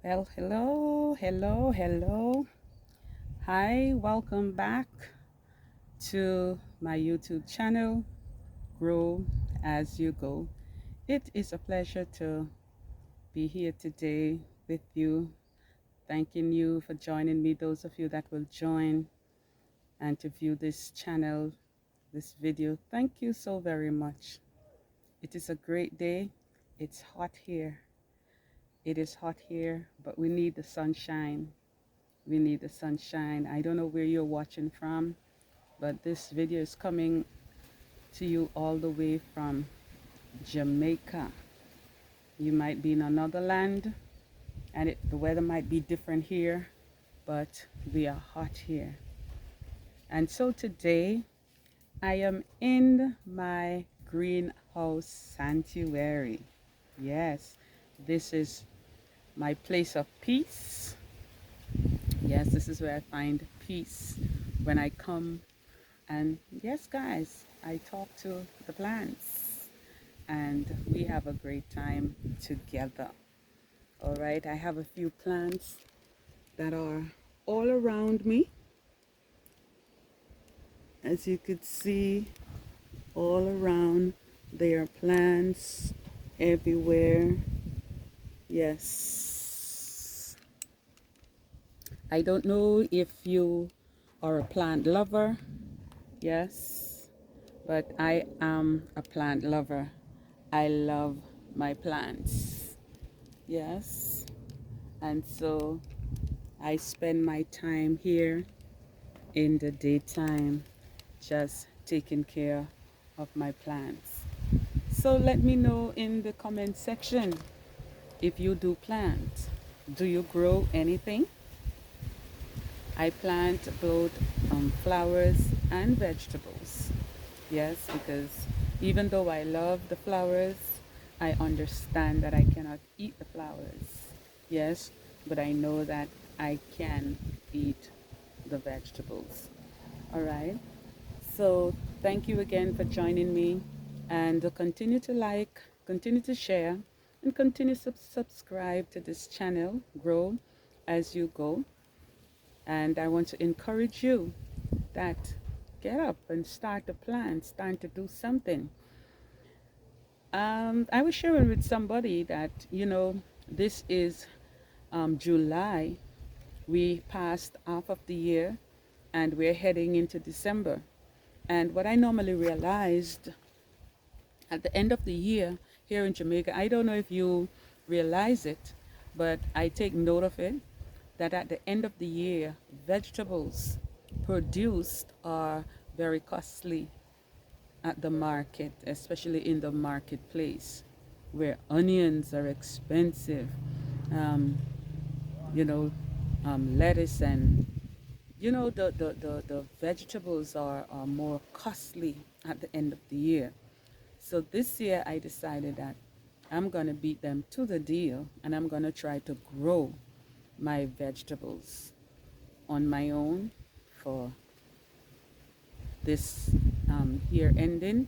Well, hello. Hi, welcome back to my YouTube channel, Grow as You Go. It is a pleasure to be here today with you, thanking you for joining me, those of you that will join and to view this channel, this video. Thank you so very much. It is a great day. It's hot here. It is hot here, but we need the sunshine. We need the sunshine. I don't know where you're watching from, but this video is coming to you all the way from Jamaica. You might be in another land and the weather might be different here, but we are hot here. And so today I am in my greenhouse sanctuary. Yes, this is my place of peace. Yes, this is where I find peace when I come. And yes, guys, I talk to the plants and we have a great time together. All right, I have a few plants that are all around me. As you could see, all around, there are plants everywhere. Yes. I don't know if you are a plant lover. Yes, but I am a plant lover. I love my plants. Yes, and so I spend my time here in the daytime just taking care of my plants. So let me know in the comment section if you do plant. Do you grow anything? I plant both flowers and vegetables. Yes, because even though I love the flowers, I understand that I cannot eat the flowers. Yes, but I know that I can eat the vegetables. All right. So thank you again for joining me, and continue to like, continue to share, and continue to subscribe to this channel, Grow as You Go. And I want to encourage you that get up and start a plan, start to do something. I was sharing with somebody that, this is July. We passed half of the year and we're heading into December. And what I normally realized at the end of the year here in Jamaica, I don't know if you realize it, but I take note of it, that at the end of the year, vegetables produced are very costly at the market, especially in the marketplace, where onions are expensive, um, lettuce and, the vegetables are more costly at the end of the year. So this year I decided that I'm going to beat them to the deal and I'm going to try to grow my vegetables on my own for this year ending,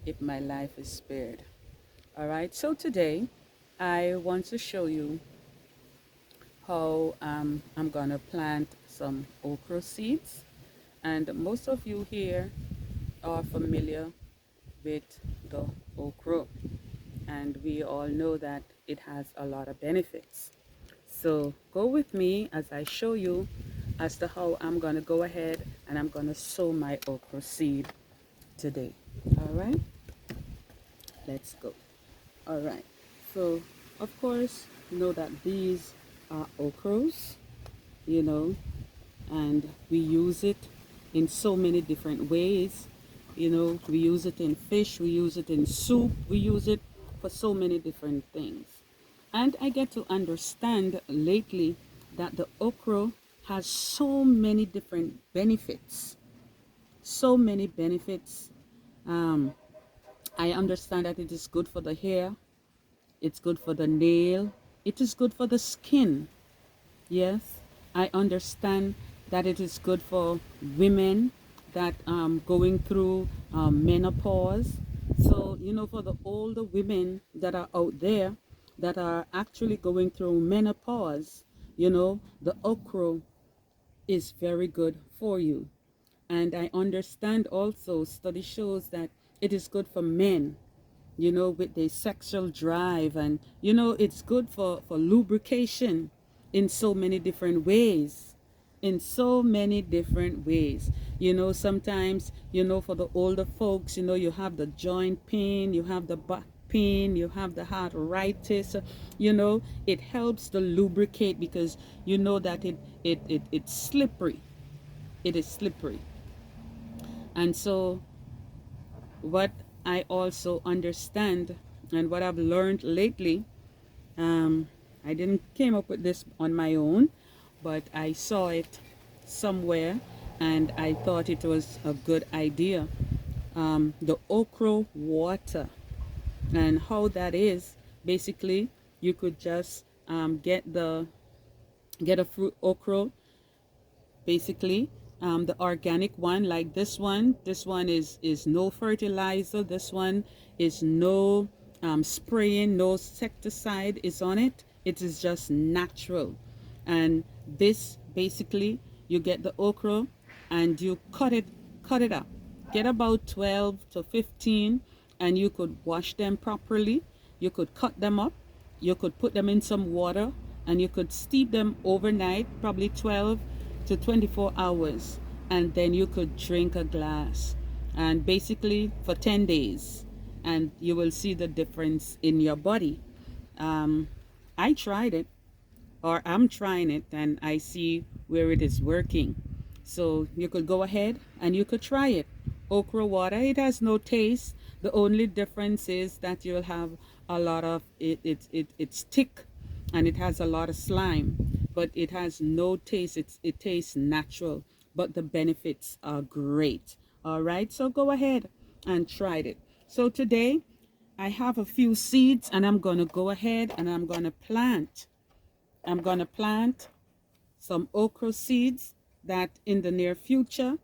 if my life is spared. All right, so today I want to show you how I'm gonna plant some okra seeds, and most of you here are familiar with the okra, and we all know that it has a lot of benefits. So go with me as I show you as to how I'm going to go ahead and I'm going to sow my okra seed today. All right, let's go. All right, so of course, you know that these are okras, and we use it in so many different ways. We use it in fish, we use it in soup, we use it for so many different things. And I get to understand lately that the okra has so many different benefits. So many benefits. I understand that it is good for the hair. It's good for the nail. It is good for the skin. Yes. I understand that it is good for women that going through menopause. So, for the older women that are out there that are actually going through menopause, the okra is very good for you. And I understand also, study shows that it is good for men, with the sexual drive. And, it's good for lubrication in so many different ways. In so many different ways. Sometimes, for the older folks, you have the joint pain, you have the back pain, you have the arthritis. It helps to lubricate because you know that it's slippery. It is slippery. And so what I also understand and what I've learned lately, I didn't came up with this on my own, but I saw it somewhere and I thought it was a good idea. The okra water, and how that is, basically you could just get a fruit okra, basically, the organic one, like this one is no fertilizer, this one is no spraying, no insecticide is on it. It is just natural. And this, basically, you get the okra and you cut it up, get about 12 to 15, and you could wash them properly. You could cut them up, you could put them in some water, and you could steep them overnight, probably 12 to 24 hours, and then you could drink a glass, and basically for 10 days, and you will see the difference in your body. I tried it, or I'm trying it, and I see where it is working. So you could go ahead and you could try it. Okra water, it has no taste. The only difference is that you'll have a lot of it's thick and it has a lot of slime, but it has no taste. It tastes natural, but the benefits are great. All right, so go ahead and try it. So today I have a few seeds, and I'm going to go ahead and I'm going to plant some okra seeds that in the near future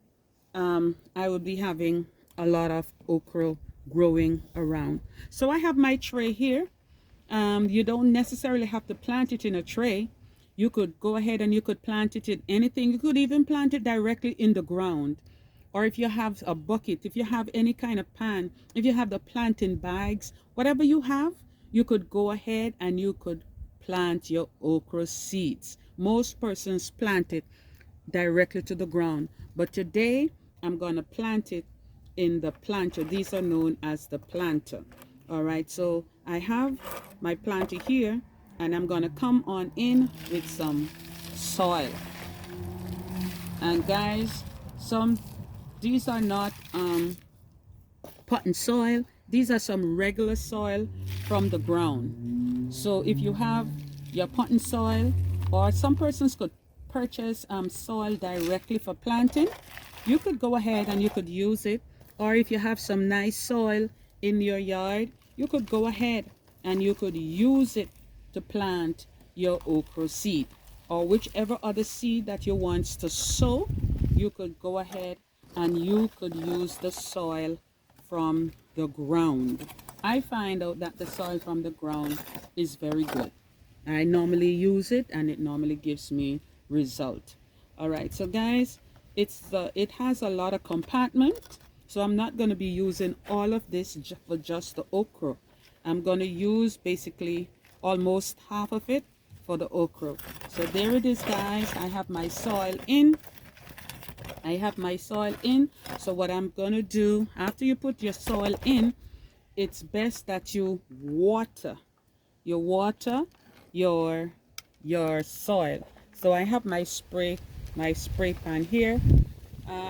I will be having a lot of okra growing around. So I have my tray here. You don't necessarily have to plant it in a tray. You could go ahead and you could plant it in anything. You could even plant it directly in the ground. Or if you have a bucket, if you have any kind of pan, if you have the planting bags, whatever you have, you could go ahead and you could plant your okra seeds. Most persons plant it directly to the ground, but today I'm going to plant it in the planter. These are known as the planter. All right, so I have my planter here, and I'm going to come on in with some soil. And guys, these are not potting soil. These are some regular soil from the ground. So if you have your potting soil, or some persons could purchase soil directly for planting, you could go ahead and you could use it. Or if you have some nice soil in your yard, you could go ahead and you could use it to plant your okra seed, or whichever other seed that you want to sow. You could go ahead and you could use the soil from the ground. I find out that the soil from the ground is very good. I normally use it and it normally gives me result. All right, so guys, it has a lot of compartment, so I'm not going to be using all of this for just the okra. I'm going to use basically almost half of it for the okra. So there it is, guys. I have my soil in. So what I'm going to do, after you put your soil in, it's best that you water your soil. So I have my spray pan here.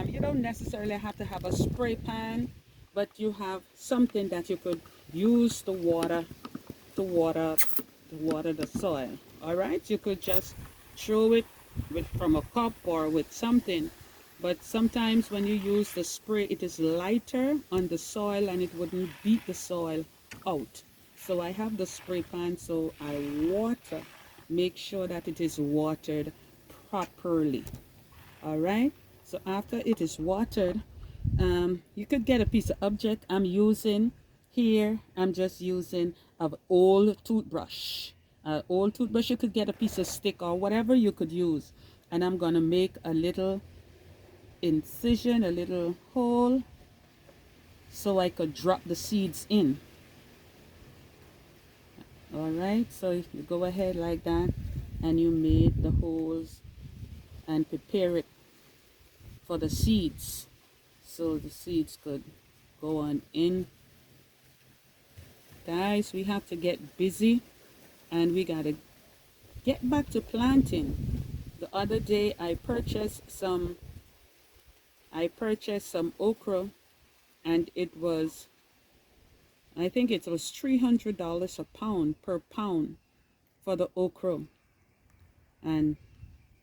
You don't necessarily have to have a spray pan, but you have something that you could use to water the soil. All right, you could just throw it from a cup or with something, but sometimes when you use the spray, it is lighter on the soil and it wouldn't beat the soil out. So I have the spray pan, so I water, make sure that it is watered properly. All right, so after it is watered, you could get a piece of object. I'm just using of old toothbrush. Old toothbrush, you could get a piece of stick or whatever you could use. And I'm going to make a little incision, a little hole, so I could drop the seeds in. All right, so you go ahead like that, and you made the holes and prepare it for the seeds, so the seeds could go on in. Guys, we have to get busy, and we gotta get back to planting. The other day I purchased some okra, and it was, I think it was $300 a pound, per pound, for the okra. And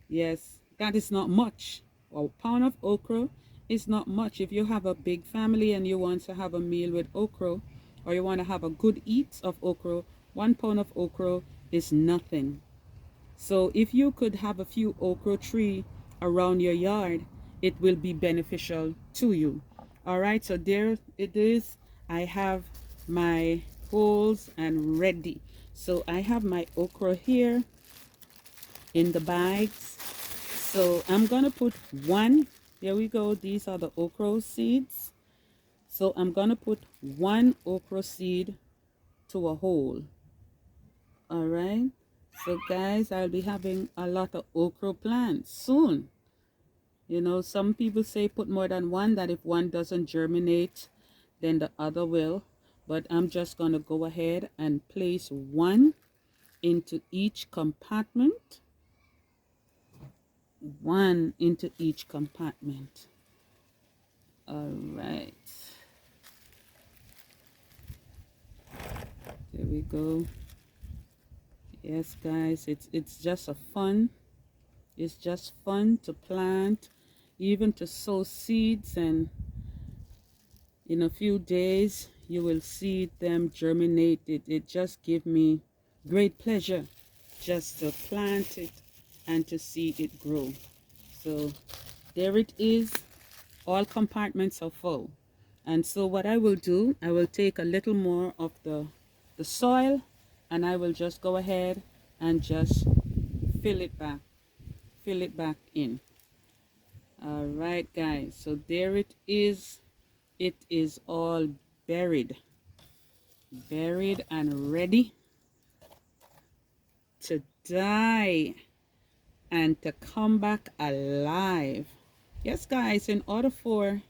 yes, that is not much. A pound of okra is not much. If you have a big family and you want to have a meal with okra, or you want to have a good eat of okra, 1 pound of okra is nothing. So if you could have a few okra tree around your yard, it will be beneficial to you. All right, so there it is. I have my holes and ready. So I have my okra here in the bags. So I'm gonna put one. Here we go. These are the okra seeds. So I'm gonna put one okra seed to a hole. All right. So guys, I'll be having a lot of okra plants soon. You know, some people say put more than one, that if one doesn't germinate, then the other will. But I'm just going to go ahead and place one into each compartment. One into each compartment. All right. There we go. Yes, guys, it's just fun. It's just fun to plant, even to sow seeds, and in a few days you will see them germinate. It just gives me great pleasure just to plant it and to see it grow. So there it is. All compartments are full. And so what I will do, I will take a little more of the soil, and I will just go ahead and just fill it back in. All right, guys, so there it is. It is all buried and ready to die and to come back alive. Yes, guys, in order for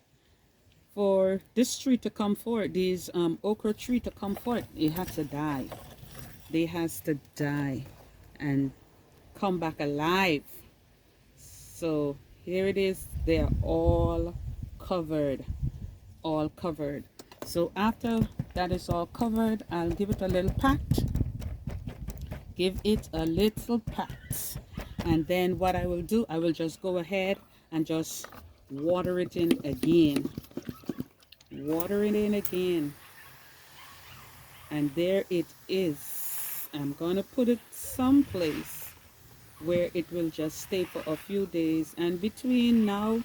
this tree to come forward, these okra tree to come forward, it has to die. They has to die and come back alive. So here it is. They are all covered. So after that is all covered, I'll give it a little pat. And then what I will do, I will just go ahead and just water it in again. And there it is. I'm gonna put it someplace where it will just stay for a few days, and between now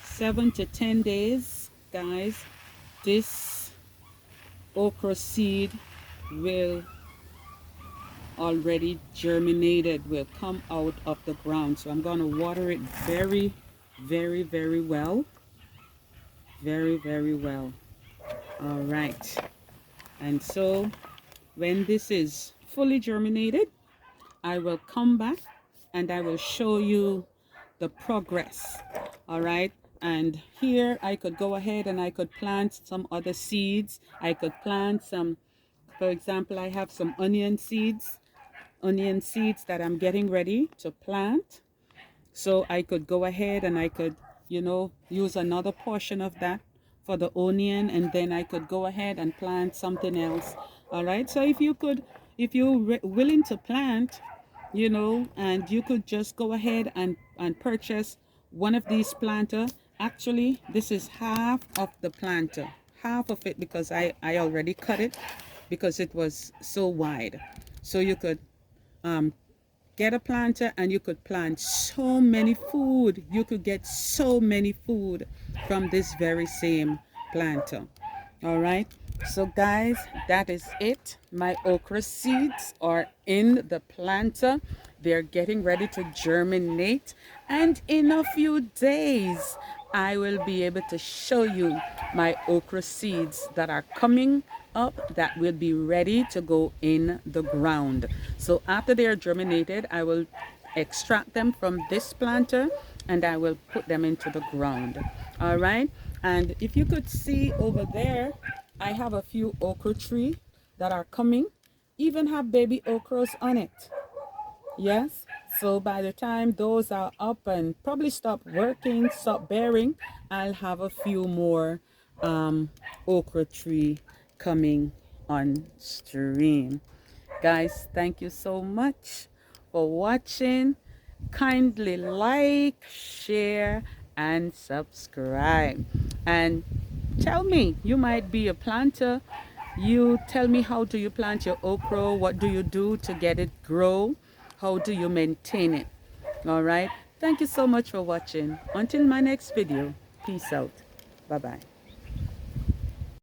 7 to 10 days, guys, this okra seed will already germinated, will come out of the ground. So I'm going to water it very well. Very well. All right. And so when this is fully germinated, I will come back and I will show you the progress. All right. And here I could go ahead and I could plant some other seeds. I could plant some, for example, I have some onion seeds that I'm getting ready to plant. So I could go ahead and I could, you know, use another portion of that for the onion, and then I could go ahead and plant something else. All right. So if you're willing to plant, you know, and you could just go ahead and purchase one of these planters. Actually, this is half of the planter, half of it, because I already cut it because it was so wide. So you could get a planter and you could plant so many food. You could get so many food from this very same planter. All right. So guys, that is it. My okra seeds are in the planter. They're getting ready to germinate, and in a few days I will be able to show you my okra seeds that are coming up that will be ready to go in the ground. So after they are germinated, I will extract them from this planter and I will put them into the ground. All right. And if you could see over there, I have a few okra tree that are coming, even have baby okras on it. Yes. So by the time those are up and probably stop working, stop bearing, I'll have a few more okra tree coming on stream. Guys, thank you so much for watching. Kindly like, share, and subscribe. And tell me, you might be a planter. You tell me, how do you plant your okra? What do you do to get it grow? How do you maintain it? All right. Thank you so much for watching. Until my next video. Peace out. Bye-bye.